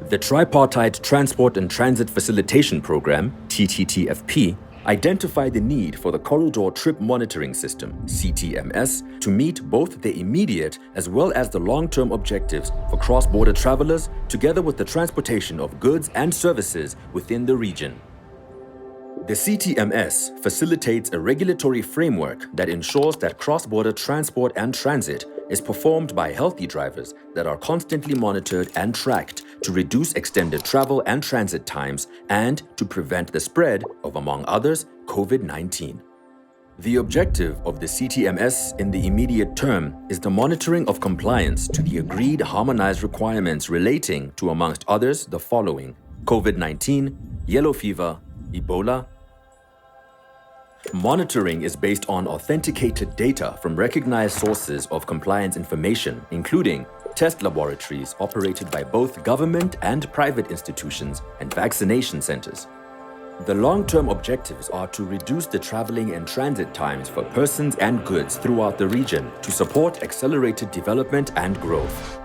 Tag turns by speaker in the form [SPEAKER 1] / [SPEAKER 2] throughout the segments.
[SPEAKER 1] The Tripartite Transport and Transit Facilitation Program, TTTFP, identified the need for the Corridor Trip Monitoring System, CTMS, to meet both the immediate as well as the long-term objectives for cross-border travelers, together with the transportation of goods and services within the region. The CTMS facilitates a regulatory framework that ensures that cross-border transport and transit is performed by healthy drivers that are constantly monitored and tracked to reduce extended travel and transit times and to prevent the spread of, among others, COVID-19. The objective of the CTMS in the immediate term is the monitoring of compliance to the agreed harmonized requirements relating to, amongst others, the following: COVID-19, yellow fever, Ebola. Monitoring is based on authenticated data from recognized sources of compliance information, including test laboratories operated by both government and private institutions and vaccination centers. The long-term objectives are to reduce the traveling and transit times for persons and goods throughout the region to support accelerated development and growth.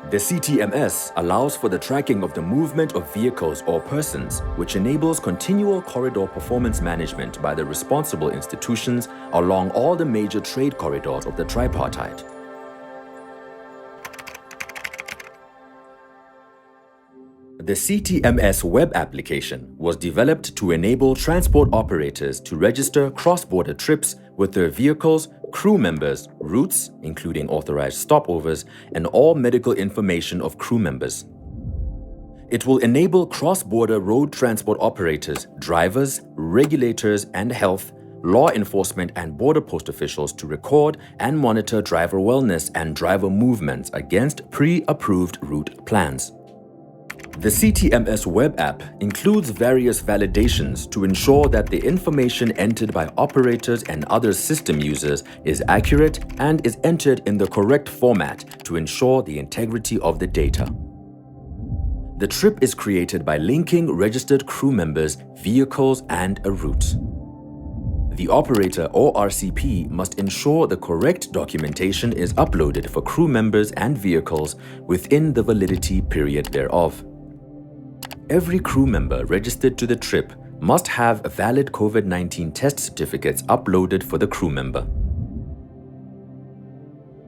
[SPEAKER 1] The CTMS allows for the tracking of the movement of vehicles or persons, which enables continual corridor performance management by the responsible institutions along all the major trade corridors of the tripartite. The CTMS web application was developed to enable transport operators to register cross-border trips with their vehicles, crew members, routes, including authorized stopovers, and all medical information of crew members. It will enable cross-border road transport operators, drivers, regulators and health, law enforcement and border post officials to record and monitor driver wellness and driver movements against pre-approved route plans. The CTMS web app includes various validations to ensure that the information entered by operators and other system users is accurate and is entered in the correct format to ensure the integrity of the data. The trip is created by linking registered crew members, vehicles, and a route. The operator or RCP must ensure the correct documentation is uploaded for crew members and vehicles within the validity period thereof. Every crew member registered to the trip must have valid COVID-19 test certificates uploaded for the crew member.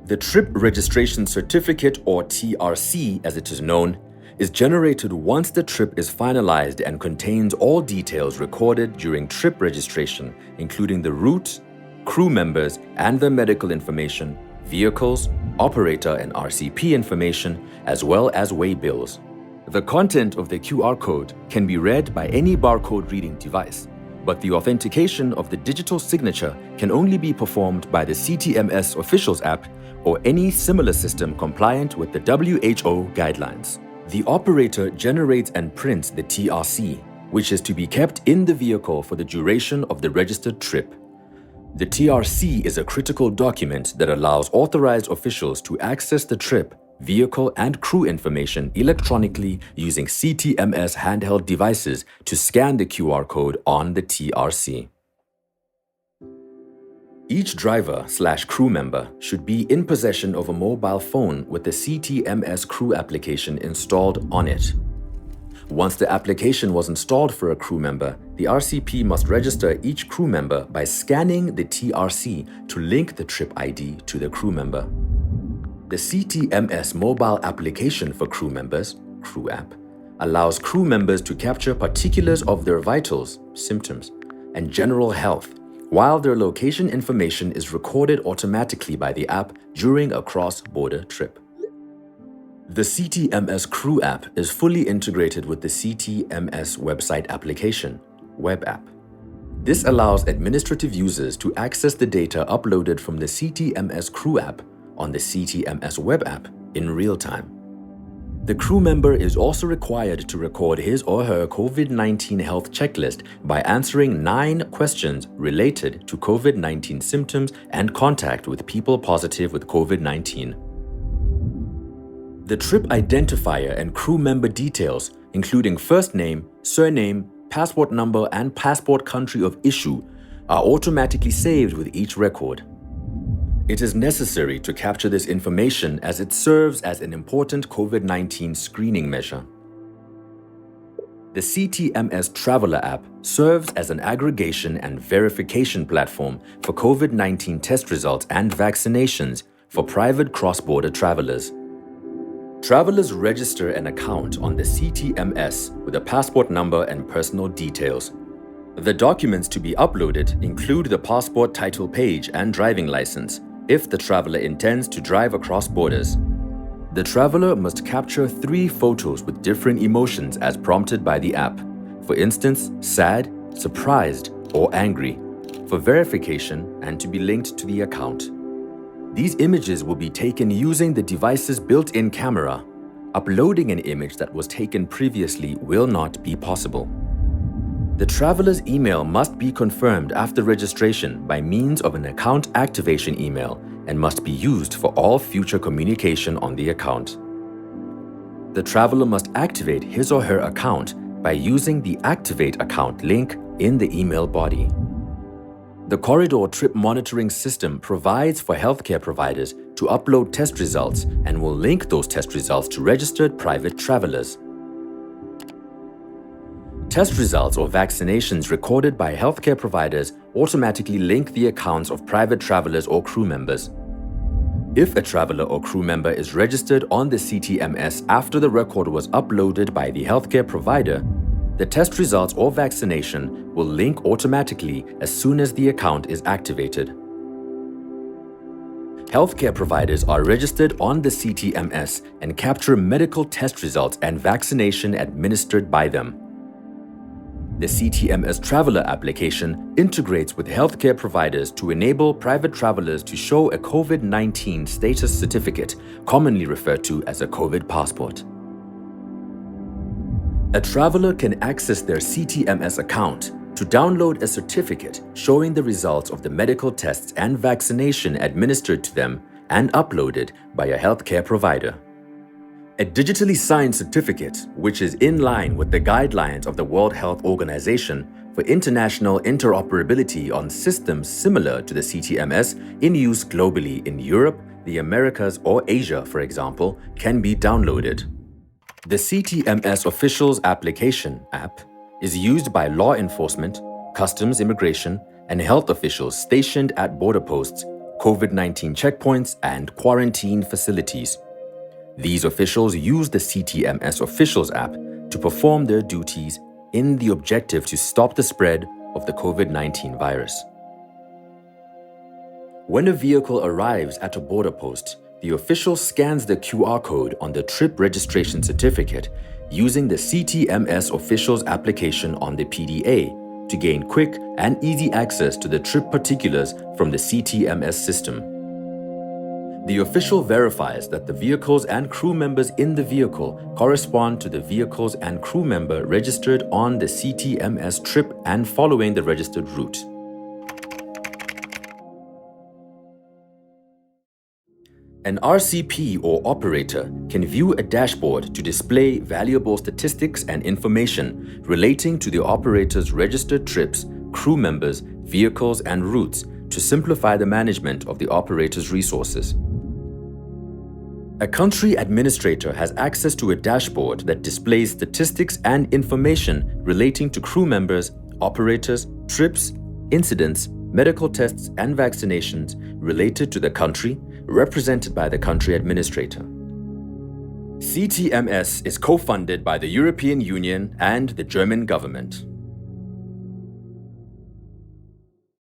[SPEAKER 1] The Trip Registration Certificate, or TRC as it is known, is generated once the trip is finalized and contains all details recorded during trip registration, including the route, crew members and their medical information, vehicles, operator and RCP information, as well as waybills. The content of the QR code can be read by any barcode reading device, but the authentication of the digital signature can only be performed by the CTMS Officials app or any similar system compliant with the WHO guidelines. The operator generates and prints the TRC, which is to be kept in the vehicle for the duration of the registered trip. The TRC is a critical document that allows authorized officials to access the trip, vehicle and crew information electronically using CTMS handheld devices to scan the QR code on the TRC. Each driver/crew member should be in possession of a mobile phone with the CTMS crew application installed on it. Once the application was installed for a crew member, the RCP must register each crew member by scanning the TRC to link the trip ID to the crew member. The CTMS mobile application for crew members, Crew App, allows crew members to capture particulars of their vitals, symptoms, and general health, while their location information is recorded automatically by the app during a cross-border trip. The CTMS Crew App is fully integrated with the CTMS website application, Web App. This allows administrative users to access the data uploaded from the CTMS Crew App on the CTMS web app in real time. The crew member is also required to record his or her COVID-19 health checklist by answering 9 questions related to COVID-19 symptoms and contact with people positive with COVID-19. The trip identifier and crew member details, including first name, surname, passport number, and passport country of issue, are automatically saved with each record. It is necessary to capture this information as it serves as an important COVID-19 screening measure. The CTMS Traveler app serves as an aggregation and verification platform for COVID-19 test results and vaccinations for private cross-border travelers. Travelers register an account on the CTMS with a passport number and personal details. The documents to be uploaded include the passport title page and driving license if the traveler intends to drive across borders. The traveler must capture 3 photos with different emotions as prompted by the app. For instance, sad, surprised, or angry, for verification and to be linked to the account. These images will be taken using the device's built-in camera. Uploading an image that was taken previously will not be possible. The traveler's email must be confirmed after registration by means of an account activation email and must be used for all future communication on the account. The traveler must activate his or her account by using the Activate Account link in the email body. The Corridor Trip Monitoring System provides for healthcare providers to upload test results and will link those test results to registered private travelers. Test results or vaccinations recorded by healthcare providers automatically link the accounts of private travelers or crew members. If a traveler or crew member is registered on the CTMS after the record was uploaded by the healthcare provider, the test results or vaccination will link automatically as soon as the account is activated. Healthcare providers are registered on the CTMS and capture medical test results and vaccination administered by them. The CTMS Traveler application integrates with healthcare providers to enable private travelers to show a COVID-19 status certificate, commonly referred to as a COVID passport. A traveler can access their CTMS account to download a certificate showing the results of the medical tests and vaccination administered to them and uploaded by a healthcare provider. A digitally signed certificate, which is in line with the guidelines of the World Health Organization for international interoperability on systems similar to the CTMS in use globally in Europe, the Americas, or Asia, for example, can be downloaded. The CTMS Officials Application app is used by law enforcement, customs, immigration, and health officials stationed at border posts, COVID-19 checkpoints, and quarantine facilities. These officials use the CTMS Officials app to perform their duties in the objective to stop the spread of the COVID-19 virus. When a vehicle arrives at a border post, the official scans the QR code on the trip registration certificate using the CTMS Officials application on the PDA to gain quick and easy access to the trip particulars from the CTMS system. The official verifies that the vehicles and crew members in the vehicle correspond to the vehicles and crew member registered on the CTMS trip and following the registered route. An RCP or operator can view a dashboard to display valuable statistics and information relating to the operator's registered trips, crew members, vehicles, and routes to simplify the management of the operator's resources. A country administrator has access to a dashboard that displays statistics and information relating to crew members, operators, trips, incidents, medical tests, and vaccinations related to the country, represented by the country administrator. CTMS is co-funded by the European Union and the German government.